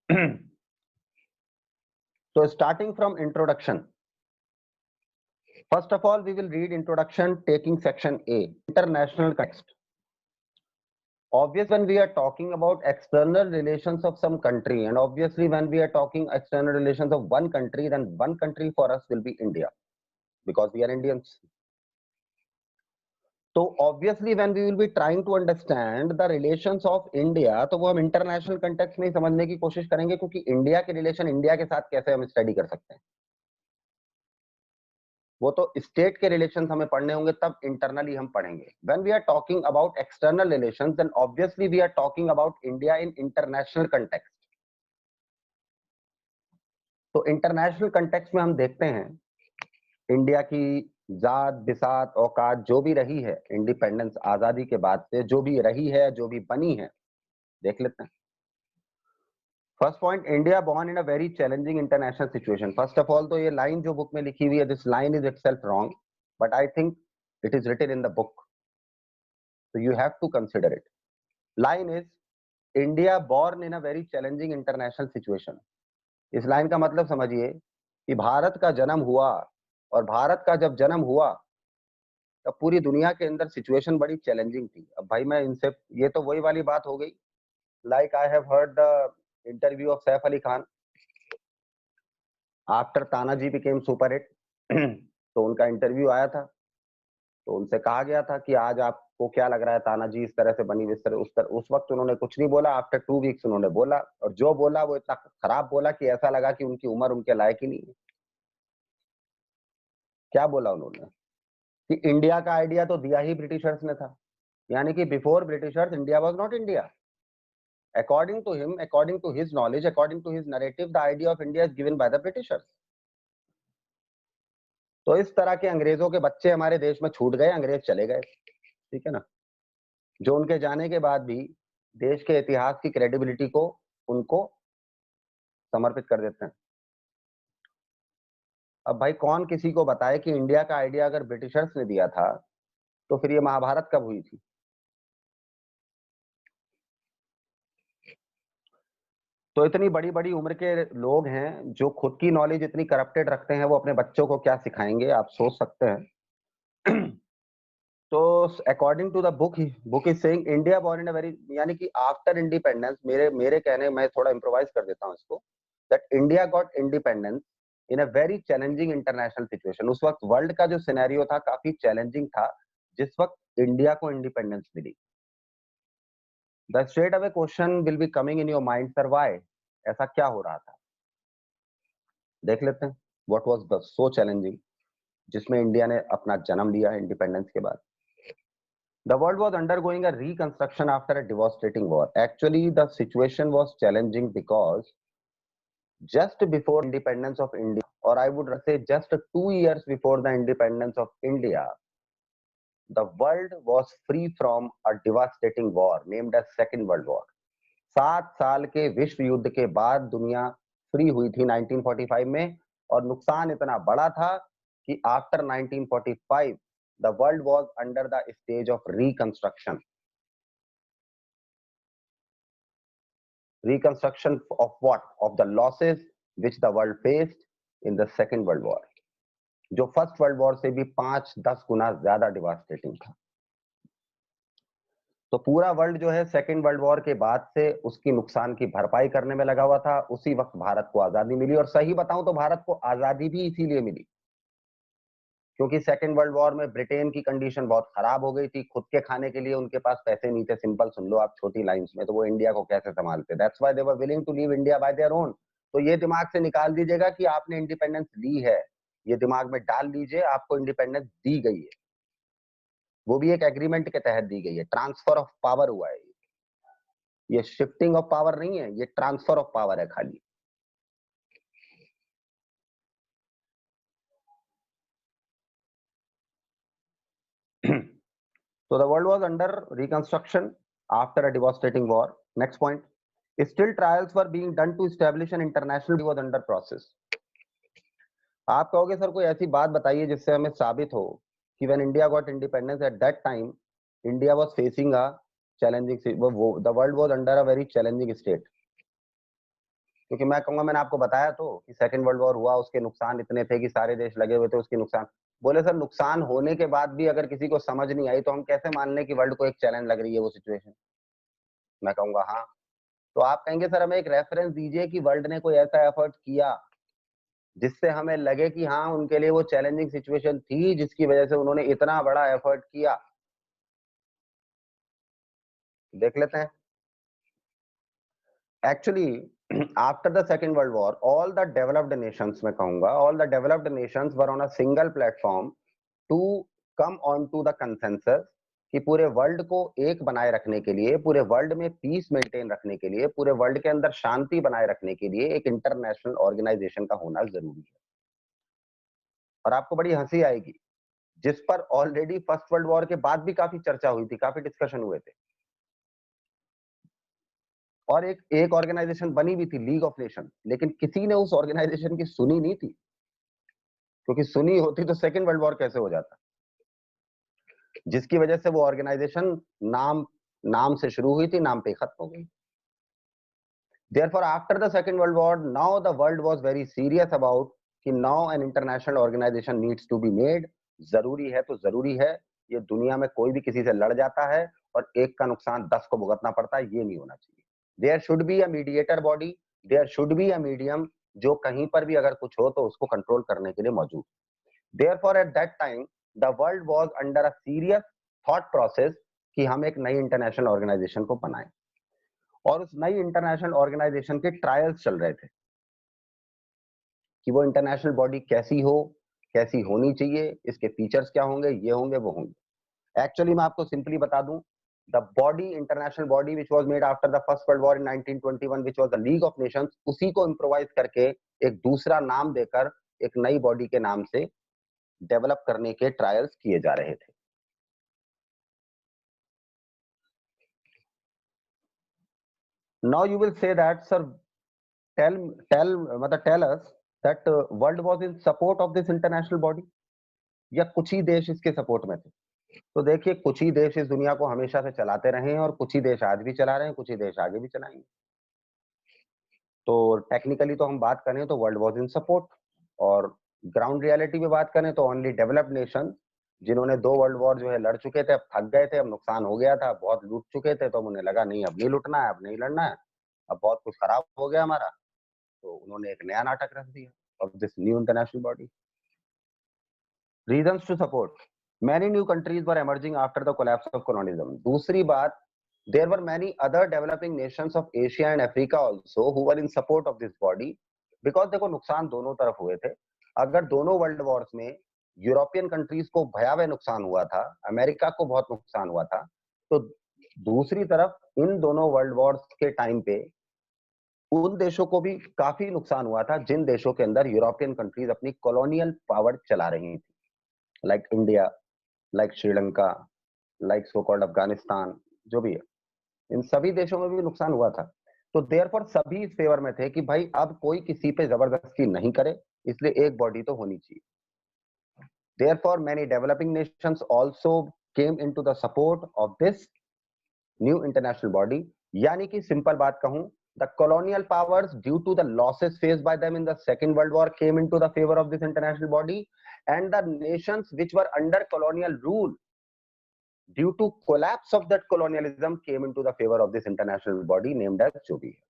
So starting from introduction, first of all we will read introduction taking section A, international context. Obviously when we are talking about external relations of some country, and obviously when we are talking external relations of one country, then one country for us will be India, because we are Indians. तो obviously when we will be trying to understand the relations of India, तो वो हम international context में ही समझने की कोशिश करेंगे, क्योंकि इंडिया के रिलेशन इंडिया के साथ कैसे हम स्टडी कर सकते हैं, वो तो स्टेट के रिलेशंस हमें पढ़ने होंगे, तब इंटरनली हम पढ़ेंगे. When we are talking about external relations, then obviously we are talking about India in international context. तो इंटरनेशनल कंटेक्स्ट में हम देखते हैं इंडिया की जात बिसात औकात जो भी रही है इंडिपेंडेंस आजादी के बाद से, जो भी रही है, जो भी बनी है, देख लेते हैं. First point, India born in a very challenging international situation. First of all तो ये लाइन जो बुक में लिखी हुई है, this line is itself wrong, but I think it is written in the book, so you have to consider it. Line is India born in a very challenging international situation. इस line का मतलब समझिए कि भारत का जन्म हुआ, और भारत का जब जन्म हुआ तब पूरी दुनिया के अंदर सिचुएशन बड़ी चैलेंजिंग थी. अब भाई मैं इनसे, ये तो वही वाली बात हो गई, like I have heard the interview of Saif Ali Khan after Tanaji became super hit. तो उनका इंटरव्यू आया था, तो उनसे कहा गया था कि आज आपको क्या लग रहा है तानाजी इस तरह से बनी, इस तरह उस वक्त उन्होंने कुछ नहीं बोला. आफ्टर 2 वीक्स उन्होंने बोला, और जो बोला वो इतना खराब बोला कि ऐसा लगा कि उनकी उम्र उनके लायक ही नहीं है. क्या बोला उन्होंने कि इंडिया का आइडिया तो दिया ही ब्रिटिशर्स ने था, यानी कि before Britishers India was not India. According to him, according to his knowledge, according to his narrative, the idea of India is given by the Britishers. तो इस तरह के अंग्रेजों के बच्चे हमारे देश में छूट गए, अंग्रेज चले गए, ठीक है ना, जो उनके जाने के बाद भी देश के इतिहास की क्रेडिबिलिटी को उनको समर्पित कर देते हैं. अब भाई कौन किसी को बताए कि इंडिया का आइडिया अगर ब्रिटिशर्स ने दिया था तो फिर ये महाभारत कब हुई थी. तो इतनी बड़ी बड़ी उम्र के लोग हैं जो खुद की नॉलेज इतनी करप्टेड रखते हैं, वो अपने बच्चों को क्या सिखाएंगे, आप सोच सकते हैं. तो according to the book is saying India born in a very, यानी कि आफ्टर इंडिपेंडेंस, मेरे कहने, मैं थोड़ा इम्प्रोवाइज कर देता हूँ इसको, that India got independence in a very challenging international situation. उस वक्त वर्ल्ड का जो सिनेरियो था काफी चैलेंजिंग था जिस वक्त इंडिया को इंडिपेंडेंस मिली. The straight away question will be coming in your mind, sir why, ऐसा क्या हो रहा था. देख लेते हैं what was the so challenging जिसमें इंडिया ने अपना जन्म लिया इंडिपेंडेंस के बाद. The world was undergoing a reconstruction after a devastating war. Actually, the situation was challenging because just before independence of India, or I would say just 2 years before the independence of India, the world was free from a devastating war named as Second World War. 7 साल के विश्व युद्ध के बाद दुनिया free हुई थी 1945 में, और नुकसान इतना बड़ा था कि after 1945 the world was under the stage of reconstruction. Reconstruction of what? Of the losses which the world faced in the Second World War, जो फर्स्ट वर्ल्ड वॉर से भी 5-10 गुना ज्यादा डिवास्टेटिंग था. तो पूरा वर्ल्ड जो है सेकेंड वर्ल्ड वॉर के बाद से उसकी नुकसान की भरपाई करने में लगा हुआ था. उसी वक्त भारत को आजादी मिली, और सही बताऊं तो भारत को आजादी भी इसीलिए मिली क्योंकि सेकेंड वर्ल्ड वॉर में ब्रिटेन की कंडीशन बहुत खराब हो गई थी. खुद के खाने के लिए उनके पास पैसे नहीं थे. सिंपल सुन लो आप छोटी लाइंस में, तो वो इंडिया को कैसे संभालते. That's why they were willing to leave India by their own. तो ये दिमाग से निकाल दीजिएगा कि आपने इंडिपेंडेंस ली है, ये दिमाग में डाल लीजिए, आपको इंडिपेंडेंस दी गई है, वो भी एक एग्रीमेंट के तहत दी गई है. ट्रांसफर ऑफ पावर हुआ है, ये शिफ्टिंग ऑफ पावर नहीं है, ये ट्रांसफर ऑफ पावर है खाली. So the world was under reconstruction after a devastating war. Next point, still trials were being done to establish an international was under process. आप कहोगे सर कोई ऐसी बात बताइए जिससे हमें साबित हो कि when India got independence at that time India was facing a challenging, the world was under a very challenging state. क्योंकि मैं कहूंगा, मैंने आपको बताया तो कि सेकंड वर्ल्ड वॉर हुआ, उसके नुकसान इतने थे कि सारे देश लगे हुए थे उसके नुकसान। बोले सर नुकसान होने के बाद भी अगर किसी को समझ नहीं आई तो हम कैसे मान लें कि वर्ल्ड को एक चैलेंज लग रही है वो सिचुएशन? मैं कहूंगा हाँ। तो आप कहेंगे सर हमें एक रेफरेंस दीजिए कि वर्ल्ड ने कोई ऐसा एफर्ट किया जिससे हमें लगे कि हाँ उनके लिए वो चैलेंजिंग सिचुएशन थी जिसकी वजह से उन्होंने इतना बड़ा एफर्ट किया। देख लेते हैं। Actually, after the Second World War, all the developed nations, मैं कहूंगा, all the developed nations were on a single platform to come on to the consensus कि पूरे वर्ल्ड को एक बनाए रखने के लिए, पूरे वर्ल्ड में पीस मेंटेन रखने के लिए, पूरे वर्ल्ड के अंदर शांति बनाए रखने के लिए एक इंटरनेशनल ऑर्गेनाइजेशन का होना जरूरी है। और आपको बड़ी हंसी आएगी, जिस पर ऑलरेडी फर्स्ट वर्ल्ड वॉर के बाद भी काफी चर्चा हुई थी, काफी डिस्कशन हुए थे, और एक ऑर्गेनाइजेशन बनी भी थी, लीग ऑफ नेशन, लेकिन किसी ने उस ऑर्गेनाइजेशन की सुनी नहीं थी, क्योंकि सुनी होती तो सेकेंड वर्ल्ड वॉर कैसे हो जाता, जिसकी वजह से वो ऑर्गेनाइजेशन नाम से शुरू हुई थी, नाम पे खत्म हो गई। Therefore, after the Second World War, now the world was very serious about कि now an international organization needs to be made। जरूरी है तो जरूरी है, ये दुनिया में कोई भी किसी से लड़ जाता है और एक का नुकसान 10 को भुगतना पड़ता है, ये नहीं होना चाहिए। There should be a mediator body, there should be a medium जो कहीं पर भी अगर कुछ हो तो उसको कंट्रोल करने के लिए मौजूद। Therefore, at that time, the world was under a serious thought process कि हम एक नई इंटरनेशनल ऑर्गेनाइजेशन को बनाएं, और उस नई इंटरनेशनल ऑर्गेनाइजेशन के ट्रायल्स चल रहे थे कि वो इंटरनेशनल बॉडी कैसी हो, कैसी होनी चाहिए, इसके फीचर्स क्या होंगे, ये होंगे वो होंगे। एक्चुअली मैं आपको सिंपली बता दूं, the body, international body which was made after the first world war in 1921 which was the league of Nations, उसी को इम्प्रोवाइज करके एक दूसरा नाम देकर एक नई बॉडी के नाम से डेवलप करने के ट्रायल्स किए जा रहे थे। Now you will say that, sir, tell us that world was in support of this international body, या कुछ ही देश इसके सपोर्ट में थे? तो देखिए, कुछ ही देश इस दुनिया को हमेशा से चलाते रहे हैं और कुछ ही देश आज भी चला रहे हैं, कुछ ही देश आगे भी चलाएंगे। तो टेक्निकली तो हम बात करें तो वर्ल्ड वाज इन सपोर्ट, और ग्राउंड रियलिटी में बात करें तो ओनली डेवलप्ड नेशन जिन्होंने 2 वर्ल्ड वॉर जो है लड़ चुके थे, अब थक गए थे, अब नुकसान हो गया था, बहुत लूट चुके थे, तो उन्हें लगा नहीं अब नहीं लूटना है, अब नहीं लड़ना है, अब बहुत कुछ खराब हो गया हमारा, तो उन्होंने एक नया नाटक रच दिया of this new international body. Reasons to support: many new countries were emerging after the collapse of colonialism. दूसरी बात, there were many other developing nations of Asia and Africa also who were in support of this body, because देखो नुकसान दोनों तरफ हुए थे। अगर दोनों वर्ल्ड वॉर्स में यूरोपियन कंट्रीज को भयावह नुकसान हुआ था, अमेरिका को बहुत नुकसान हुआ था, तो दूसरी तरफ इन दोनों वर्ल्ड वॉर्स के टाइम पे उन देशों को भी काफी नुकसान हुआ था जिन देशों के अंदर यूरोपियन कंट्रीज अपनी कॉलोनियल पावर चला रही थी, like India, like Sri Lanka, like so called Afghanistan, जो भी है, इन सभी देशों में भी नुकसान हुआ था। तो देयरफॉर सभी इस फेवर में थे कि भाई अब कोई किसी पे जबरदस्ती नहीं करे, इसलिए एक बॉडी तो होनी चाहिए। Therefore many developing Nations also came into the support of this new international body. यानी कि सिंपल बात कहूं, the colonial powers, due to the losses faced by them in the Second World War, came into the favor of this international body, and the nations which were under colonial rule, due to collapse of that colonialism, came into the favor of this international body named as जो भी है।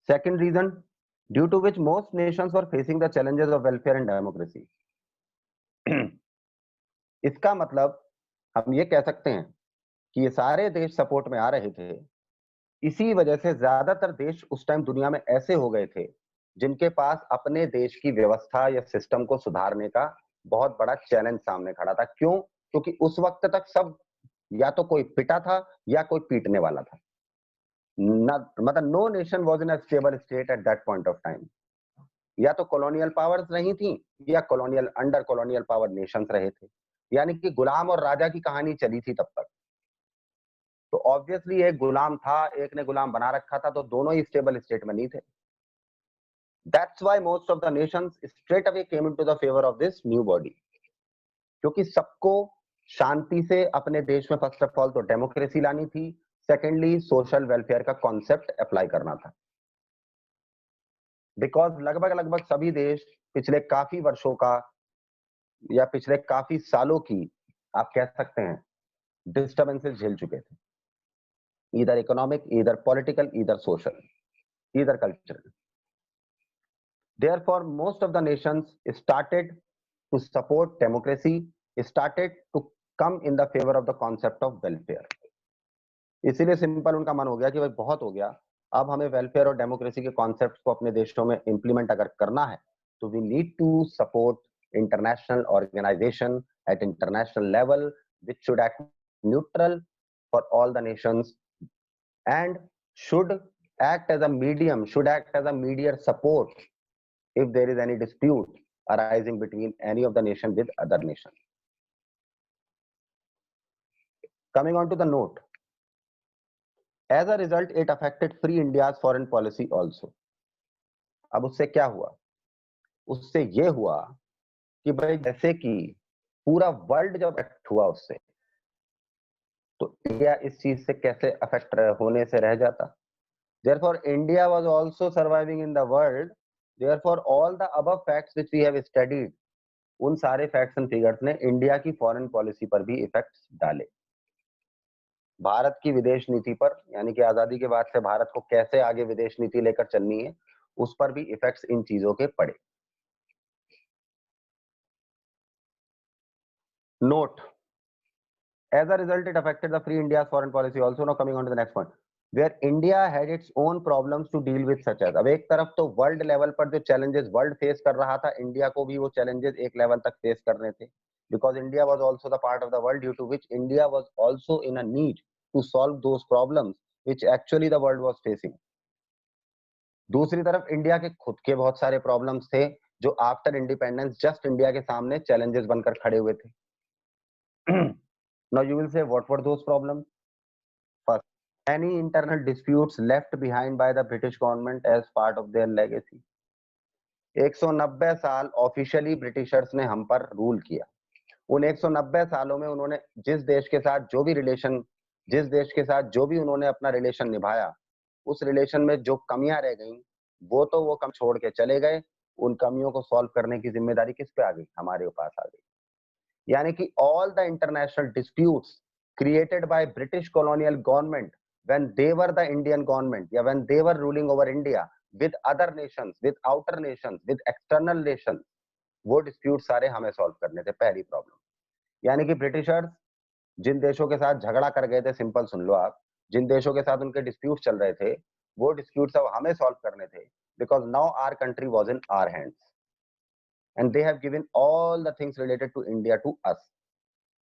Second reason, due to which most nations were facing the challenges of welfare and democracy। इसका मतलब हम ये कह सकते हैं कि ये सारे देश सपोर्ट में आ रहे थे, इसी वजह से ज्यादातर देश उस टाइम दुनिया में ऐसे हो गए थे जिनके पास अपने देश की व्यवस्था या सिस्टम को सुधारने का बहुत बड़ा चैलेंज सामने खड़ा था। क्यों? क्योंकि उस वक्त तक सब या तो कोई पिटा था या कोई पीटने वाला था। मतलब no nation was in a stable state at that point of time. या तो कॉलोनियल पावर्स नहीं थी या colonial under colonial power nations रहे थे, यानी कि गुलाम और राजा की कहानी चली थी तब तक। तो ऑब्वियसली एक गुलाम था, एक ने गुलाम बना रखा था, तो दोनों ही स्टेबल स्टेट में नहीं थे। That's why most of the nations straight away came into the favor of this new body, क्योंकि सबको शांति से अपने देश में फर्स्ट ऑफ ऑल तो डेमोक्रेसी लानी थी, सेकेंडली सोशल वेलफेयर का कॉन्सेप्ट अप्लाई करना था, बिकॉज लगभग सभी देश पिछले काफी वर्षों का या पिछले काफी सालों की आप कह सकते हैं डिस्टर्बेंसेस झेल चुके थे, either economic, either political, either social, either cultural. Therefore, most of the nations started to support democracy, started to come in the favor of the concept of welfare. इसीलिए सिंपल उनका मन हो गया कि भाई बहुत हो गया, अब हमें वेलफेयर और डेमोक्रेसी के कॉन्सेप्ट्स को अपने देशों में इंप्लीमेंट अगर करना है तो we need to support international organization at international level which should act neutral for all the nations and should act as a medium, should act as a mediator support if there is any dispute arising between any of the nation with other nation. Coming on to the note, as a result it affected free India's foreign policy also. अब उससे क्या हुआ? उससे ये हुआ कि भाई जैसे कि पूरा वर्ल्ड जब अफेक्ट हुआ उससे, तो इंडिया इस चीज से कैसे अफेक्ट होने से रह जाता? Therefore, India was also surviving in the world. Therefore, all the above facts which we have studied, उन सारे फैक्ट्स एंड फिगर्स ने इंडिया की फॉरेन पॉलिसी पर भी इफेक्ट्स डाले. भारत की विदेश नीति पर, यानी कि आजादी के बाद से भारत को कैसे आगे विदेश नीति लेकर चलनी है, उस पर भी इफेक्ट्स इन चीजों के पड़े. Note, as a result it affected the free India's foreign policy also. Now coming on to the next point, where India had its own problems to deal with such as, अब एक तरफ तो world level पर जो challenges world face कर रहा था, India को भी वो चैलेंजेस एक लेवल तक फेस करने थे, because India was also the part of the world due to which India was also in a need to solve those problems which actually the world was facing. दूसरी तरफ India के खुद के बहुत सारे प्रॉब्लम्स थे जो आफ्टर इंडिपेंडेंस जस्ट इंडिया के सामने चैलेंजेस बनकर खड़े हुए थे. Now you will say, what were those problems? First, any internal disputes left behind by the British government as part of their legacy. 190 साल ऑफिशियली ब्रिटिशर्स ने हम पर रूल किया. उन 190 सालों में उन्होंने जिस देश के साथ जो भी रिलेशन, जिस देश के साथ जो भी उन्होंने अपना रिलेशन निभाया, उस रिलेशन में जो कमियां रह गईं, वो तो वो कम छोड़ के चले गए. उन कमियों को सॉल्व करने की जिम्मेदारी किस पे आ गई? हमारे पास आ गई. यानी कि all the international disputes created by British colonial government when they were the Indian government, या when they were ruling over India with other nations, with outer nations, with external nations, वो dispute सारे हमें solve करने थे. पहली problem, यानी कि Britishers जिन देशों के साथ झगड़ा कर गए थे, सिंपल सुन लो आप, जिन देशों के साथ उनके डिस्प्यूट चल रहे थे, वो डिस्प्यूट सब हमें सॉल्व करने थे, because now our country was in our hands and they have given all the things related to India to us.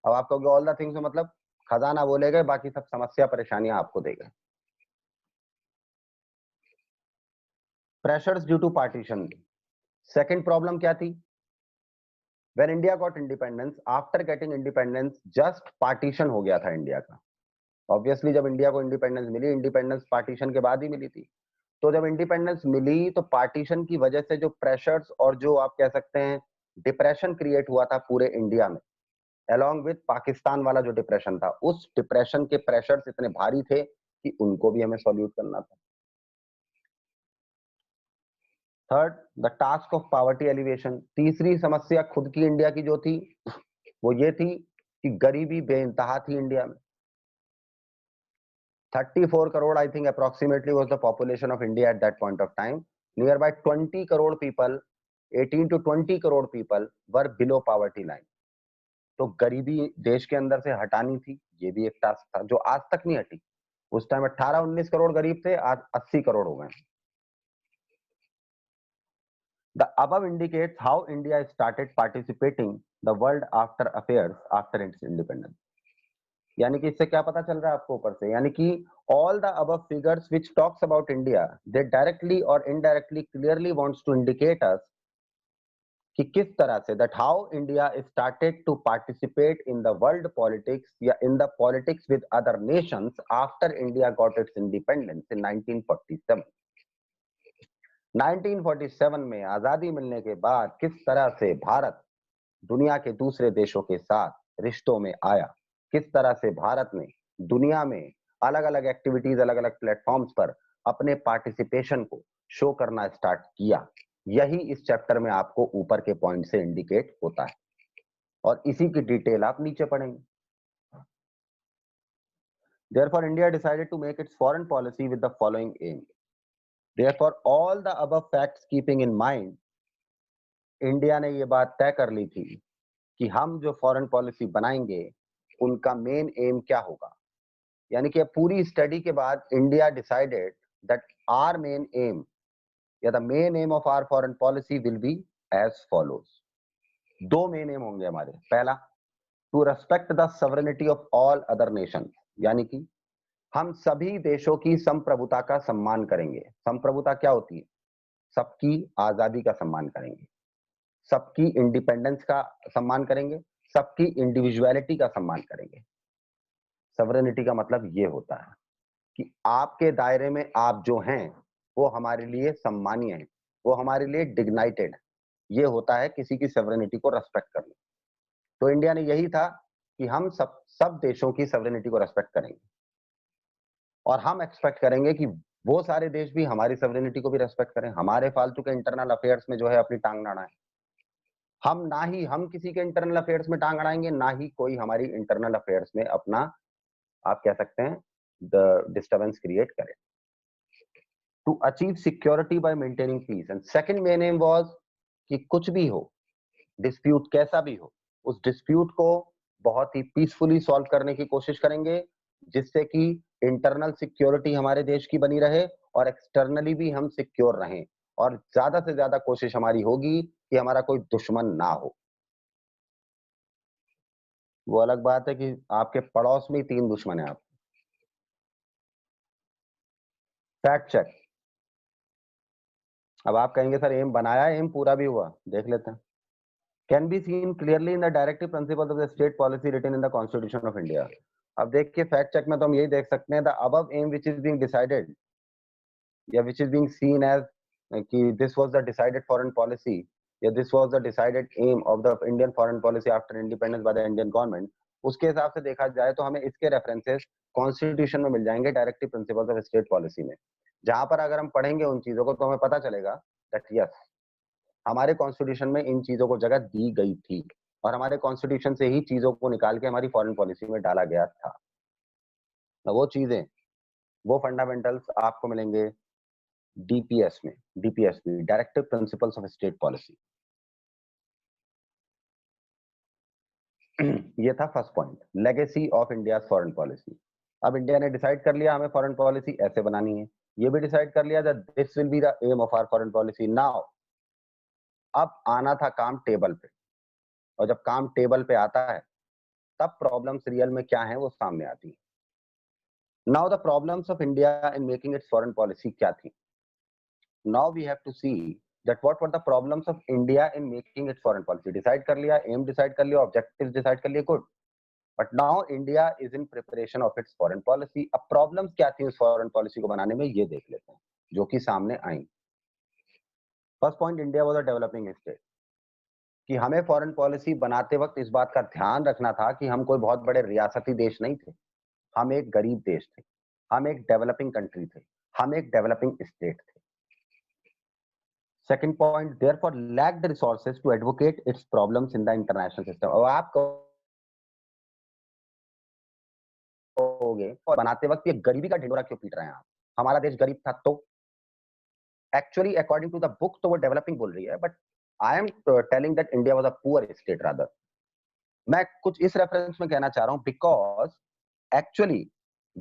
अब आप कहोगे ऑल द थिंग्स मतलब खजाना वो ले गए, बाकी सब समस्या परेशानियां आपको दे गए. Pressures due to partition. Second problem क्या थी? When India got independence, after getting independence, just partition हो गया था इंडिया का. ऑब्वियसली जब इंडिया को इंडिपेंडेंस मिली, इंडिपेंडेंस पार्टीशन के बाद ही मिली थी. तो जब इंडिपेंडेंस मिली तो पार्टीशन की वजह से जो प्रेशर्स और जो आप कह सकते हैं डिप्रेशन क्रिएट हुआ था पूरे इंडिया में, अलॉन्ग विद पाकिस्तान वाला जो डिप्रेशन था, उस डिप्रेशन के प्रेशर्स इतने भारी थे कि उनको भी हमें सॉल्यूट करना था. Third, the task of poverty alleviation. तीसरी समस्या खुद की इंडिया की जो थी वो ये थी कि गरीबी बेइंतहा थी इंडिया में. 34 crore I think approximately was the population of India at that point of time. Nearby 20 crore people, 18 to 20 crore people were below poverty line. तो गरीबी देश के अंदर से हटानी थी, ये भी एक टास्क था जो आज तक नहीं हटी. उस टाइम 18-19 करोड़ गरीब थे, आज 80 करोड़ हो गए. The above indicates how India started participating the world after affairs after its independence. यानी कि इससे क्या पता चल रहा है आपको ऊपर से, यानी कि all the above figures which talks about India, they directly or indirectly clearly wants to indicate us कि किस तरह से that how India started to participate in the world politics या in the politics with other nations after India got its independence in 1947. 1947 में आजादी मिलने के बाद किस तरह से भारत दुनिया के दूसरे देशों के साथ रिश्तों में आया, किस तरह से भारत ने दुनिया में अलग अलग एक्टिविटीज, अलग अलग प्लेटफॉर्म्स पर अपने पार्टिसिपेशन को शो करना स्टार्ट किया। यही इस चैप्टर में आपको ऊपर के पॉइंट से इंडिकेट होता है और इसी की डिटेल आप नीचे पढ़ेंगे। Therefore, India decided to make its foreign policy with the following aim. Therefore, all the above facts keeping in mind, India ने ये बात तय कर ली थी कि हम जो फॉरेन पॉलिसी बनाएंगे उनका मेन एम क्या होगा। यानी कि पूरी स्टडी के बाद India decided that our main aim या the main aim of our foreign policy will be as follows. दो मेन एम होंगे हमारे। पहला, to respect the sovereignty of all other nation, यानी कि हम सभी देशों की संप्रभुता का सम्मान करेंगे। संप्रभुता क्या होती है? सबकी आजादी का सम्मान करेंगे, सबकी इंडिपेंडेंस का सम्मान करेंगे, सबकी इंडिविजुअलिटी का सम्मान करेंगे। सॉवरेनिटी का मतलब ये होता है कि आपके दायरे में आप जो हैं वो हमारे लिए सम्मानीय हैं, वो हमारे लिए डिग्नाइटेड। ये होता है किसी की सॉवरेनिटी को रेस्पेक्ट करना। तो इंडिया ने यही था कि हम सब देशों की सॉवरेनिटी को रेस्पेक्ट करेंगे और हम एक्सपेक्ट करेंगे कि वो सारे देश भी हमारी सॉवरेनिटी को भी रेस्पेक्ट करें। हमारे फालतू के इंटरनल अफेयर्स में जो है अपनी टांग ना अड़ाएं। हम किसी के इंटरनल अफेयर्स में टांग अड़ाएंगे, ना ही कोई हमारी इंटरनल अफेयर्स में अपना, आप कह सकते हैं, द डिस्टर्बेंस क्रिएट करे। To achieve security by maintaining peace, and second main aim was कि कुछ भी हो, डिस्प्यूट कैसा भी हो, उस डिस्प्यूट को बहुत ही पीसफुली सॉल्व करने की कोशिश करेंगे, जिससे कि इंटरनल सिक्योरिटी हमारे देश की बनी रहे और एक्सटर्नली भी हम सिक्योर रहें। और ज्यादा से ज्यादा कोशिश हमारी होगी कि हमारा कोई दुश्मन ना हो। वो अलग बात है कि आपके पड़ोस में 3 दुश्मन हैं आप। Fact check. अब आप कहेंगे सर एम बनाया, एम पूरा भी हुआ, देख लेते हैं। Can be seen clearly in the directive principles of the state policy written in the constitution of India. अब देखिए फैक्ट चेक में तो हम यही देख सकते हैं, the above aim which is being decided या which is being seen as कि this was the decided foreign policy या this was the decided aim of the Indian foreign policy after independence by the Indian government, उसके हिसाब से देखा जाए तो हमें इसके रेफरेंसेस कॉन्स्टिट्यूशन में मिल जाएंगे, directive principles of state policy में। जहां पर अगर हम पढ़ेंगे उन चीजों को तो हमें पता चलेगा दैट यस, हमारे कॉन्स्टिट्यूशन में इन चीजों को जगह दी गई थी और हमारे कॉन्स्टिट्यूशन से ही चीजों को निकाल के हमारी फॉरेन पॉलिसी में डाला गया था। तो वो चीजें, वो फंडामेंटल्स आपको मिलेंगे डीपीएस में, DPSP, directive principles of state policy. ये था first point, legacy of India foreign policy. अब इंडिया ने डिसाइड कर लिया हमें फॉरेन पॉलिसी ऐसे बनानी है, ये भी डिसाइड कर लिया that this will be the aim of our foreign policy. Now अब आना था काम टेबल पे, और जब काम टेबल पे आता है तब प्रॉब्लम्स रियल में क्या हैं वो सामने आती है। Now the problems of India in making its foreign policy क्या थी। Now we have to see that what were the problems of India in making its foreign policy. Decide कर लिया, एम डिसाइड कर लिया, ऑब्जेक्टिव्स डिसाइड कर लिए, good. But now India is in preparation of its foreign policy. अब problems क्या थी उस फॉरेन पॉलिसी को बनाने में, ये देख लेते हैं जो कि सामने आई। First point, India was a developing state, कि हमें फॉरेन पॉलिसी बनाते वक्त इस बात का ध्यान रखना था कि हम कोई बहुत बड़े रियासती देश नहीं थे, हम एक गरीब देश थे, हम एक डेवलपिंग कंट्री थे, हम एक डेवलपिंग स्टेट थे। Second point, therefore lacked resources to advocate its problems in the international system. अब आप कहोगे और बनाते वक्त ये गरीबी का ढिंडोरा क्यों पीट रहे हैं आप, हमारा देश गरीब था तो? Actually according to the book तो वो डेवलपिंग बोल रही है, but I am telling that India was a poor state rather. मैं कुछ इस रेफरेंस में कहना चाह रहा हूं because actually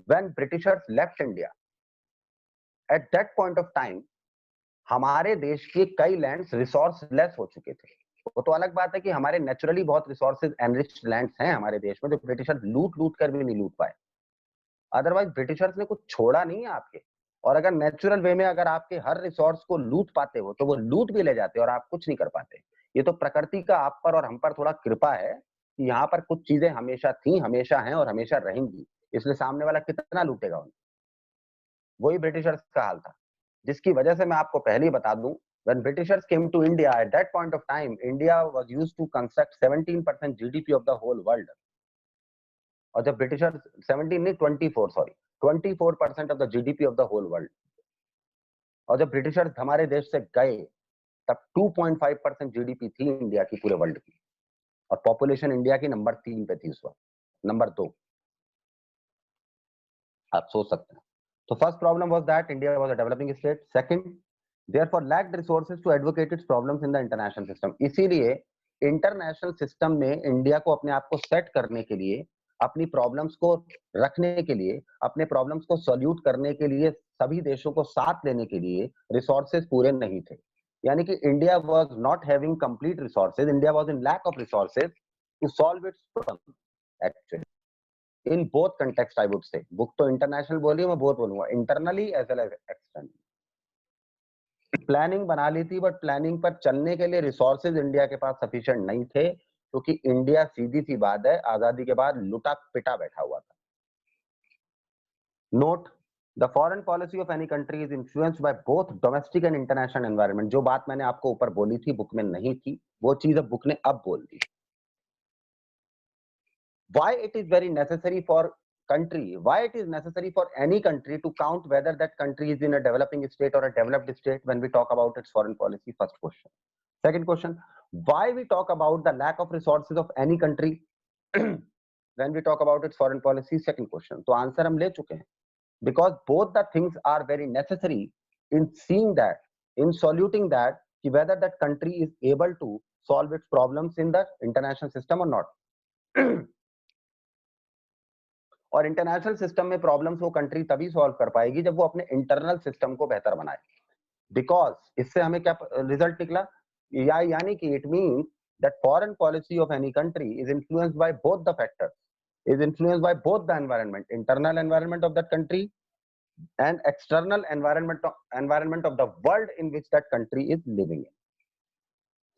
when Britishers left India at that point of time हमारे देश के कई लैंड्स रिसोर्स लेस हो चुके थे। वो तो अलग बात है कि हमारे नेचुरली बहुत रिसोर्सेज एनरिच्ड लैंड्स हैं हमारे देश में जो ब्रिटिशर्स लूट लूट कर भी नहीं लूट पाए। अदरवाइज ब्रिटिशर्स ने कुछ छोड़ा नहीं है आपके, और अगर नेचुरल वे में अगर आपके हर रिसोर्स को लूट पाते हो तो वो लूट भी ले जाते और आप कुछ नहीं कर पाते। ये तो प्रकृति का आप पर और हम पर थोड़ा कृपा है कि यहाँ पर कुछ चीजें हमेशा थी, हमेशा हैं और हमेशा रहेंगी, इसलिए सामने वाला कितना लूटेगा उन्हें। वही ब्रिटिशर्स का हाल था, जिसकी वजह से मैं आपको पहले ही बता दूं, when britishers came to india at that point of time, india was used to construct 17% gdp of the whole world। और जब ब्रिटिशर्स 17 नहीं 24 sorry 24% of the GDP of the whole world. और जब ब्रिटिशर्स हमारे देश से गए तब 2.5% जीडीपी थी इंडिया की पूरे वर्ल्ड की, और पॉपुलेशन इंडिया की नंबर 3 पे थी उस वक्त, नंबर 2। आप सोच सकते हैं। तो first problem was that India was a developing state. Second, therefore lacked resources to advocate its problems in the international system. इसीलिए इंटरनेशनल सिस्टम में इंडिया को अपने आप को सेट करने के लिए, अपनी प्रॉब्लम्स को रखने के लिए, अपने प्रॉब्लम्स को सॉल्यूट करने के लिए, सभी देशों को साथ लेने के लिए रिसोर्सेज पूरे नहीं थे। यानी कि India was not having complete resources, India was in lack of resources to solve its problem actually. In both context I would say, book तो इंटरनेशनल बोली, मैं बोथ बोलूंगा, internally as well as externally. Planning बना ली थी, but planning पर चलने के लिए रिसोर्सेज इंडिया के पास सफिशिएंट नहीं थे, क्योंकि इंडिया सीधी सी बात है आजादी के बाद लुटा पिटा बैठा हुआ था। Note, the foreign policy of any country is influenced by both domestic and international environment. जो बात मैंने आपको ऊपर बोली थी, बुक में नहीं थी, वो चीज अब बुक ने अब बोल दी। Why it is very necessary for country, why it is necessary for any country to count whether that country is in a developing state or a developed state when we talk about its foreign policy? First question. Second question, why we talk about the lack of resources of any country when we talk about its foreign policy? Second question. तो answer हम ले चुके हैं, because both the things are very necessary in seeing that, in soluting that, whether that country is able to solve its problems in the international system or not. और international system में problems वो country तभी solve कर पाएगी जब वो अपने internal system को बेहतर बनाए। बिकॉज इससे हमें क्या रिजल्ट निकला, यानी कि it means that foreign policy of any country is influenced by both the factors, is influenced by both the environment, internal environment of that country and external environment of the world in which that country is living in.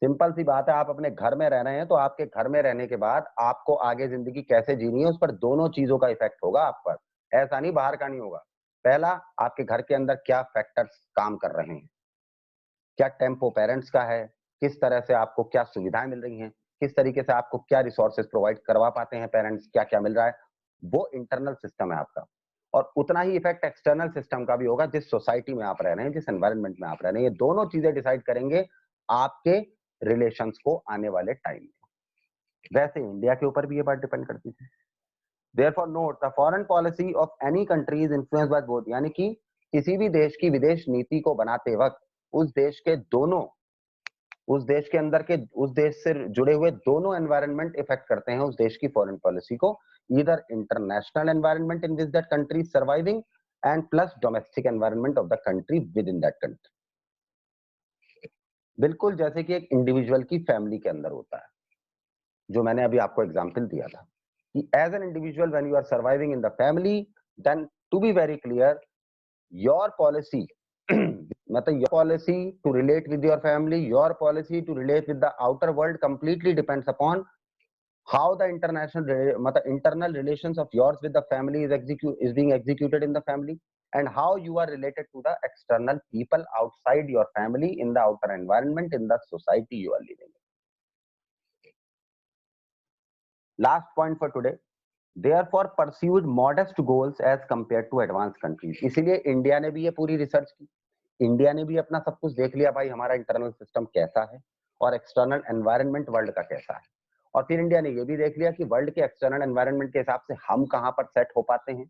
Simple सी बात है, आप अपने घर में रह रहे हैं तो आपके घर में रहने के बाद आपको आगे जिंदगी कैसे जीनी है उस पर दोनों चीजों का इफेक्ट होगा आप पर, ऐसा नहीं बाहर का नहीं होगा। पहला, आपके घर के अंदर क्या फैक्टर्स काम कर रहे हैं, क्या टेम्पो पेरेंट्स का है, किस तरह से आपको क्या सुविधाएं मिल रही हैं, किस तरीके से आपको क्या रिसोर्सेज प्रोवाइड करवा पाते हैं पेरेंट्स, क्या क्या मिल रहा है, वो इंटरनल सिस्टम है आपका। और उतना ही इफेक्ट एक्सटर्नल सिस्टम का भी होगा, जिस सोसाइटी में आप रह रहे हैं, जिस एनवायरनमेंट में आप रह रहे हैं। ये दोनों चीजें डिसाइड करेंगे आपके रिलेशंस को आने वाले टाइम में। वैसे इंडिया के ऊपर भी ये बात डिपेंड करती है। Therefore note, the foreign policy of any country is influenced by both, यानी कि किसी भी देश की विदेश नीति को बनाते वक्त उस देश के दोनों, उस देश के अंदर के, उस देश से जुड़े हुए दोनों एनवायरनमेंट इफेक्ट करते हैं उस देश की फॉरेन पॉलिसी को, either international environment in which that country is surviving and plus domestic environment of the country with in that country. बिल्कुल जैसे कि एक इंडिविजुअल की फैमिली के अंदर होता है, जो मैंने अभी आपको एग्जांपल दिया था कि as an individual when you are surviving in the family, then to be very clear, your policy मतलब your policy to relate with your family, your policy to relate with the outer world completely depends upon how the international मतलब internal relations of yours with the family is being executed in the family, and how you are related to the external people outside your family in the outer environment in the society you are living in. Last point for today, therefore pursued modest goals as compared to advanced countries. इसीलिए India ने भी ये पूरी research की, India ने भी अपना सब कुछ देख लिया भाई हमारा इंटरनल सिस्टम कैसा है और एक्सटर्नल एनवायरनमेंट वर्ल्ड का कैसा है, और फिर इंडिया ने ये भी देख लिया कि वर्ल्ड के एक्सटर्नल एनवायरनमेंट के हिसाब से हम कहाँ पर सेट हो पाते हैं,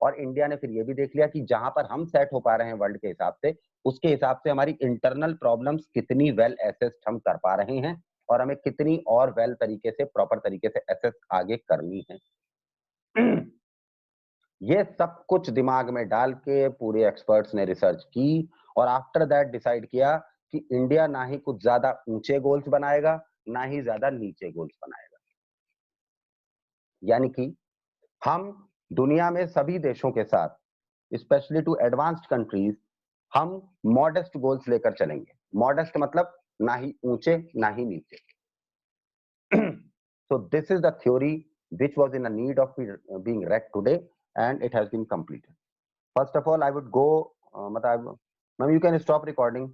और इंडिया ने फिर ये भी देख लिया कि जहां पर हम सेट हो पा रहे हैं वर्ल्ड के हिसाब से, उसके हिसाब से हमारी इंटरनल प्रॉब्लम्स कितनी वेल एसेस्ड हम कर पा रहे हैं और हमें कितनी और वेल तरीके से, प्रॉपर तरीके से एसेस आगे करनी है। ये सब कुछ दिमाग में डाल के पूरे एक्सपर्ट्स ने रिसर्च की और आफ्टर दैट डिसाइड किया कि इंडिया ना ही कुछ ज्यादा ऊंचे गोल्स बनाएगा ना ही ज्यादा नीचे गोल्स बनाएगा, यानी कि हम दुनिया में सभी देशों के साथ, स्पेशली टू एडवांस्ड कंट्रीज, हम मॉडेस्ट गोल्स लेकर चलेंगे। मॉडेस्ट मतलब ना ही ऊंचे ना ही नीचे। So this is the theory which was in a need of being read today and it has been completed. First of all, I would go, ma'am, you can stop recording.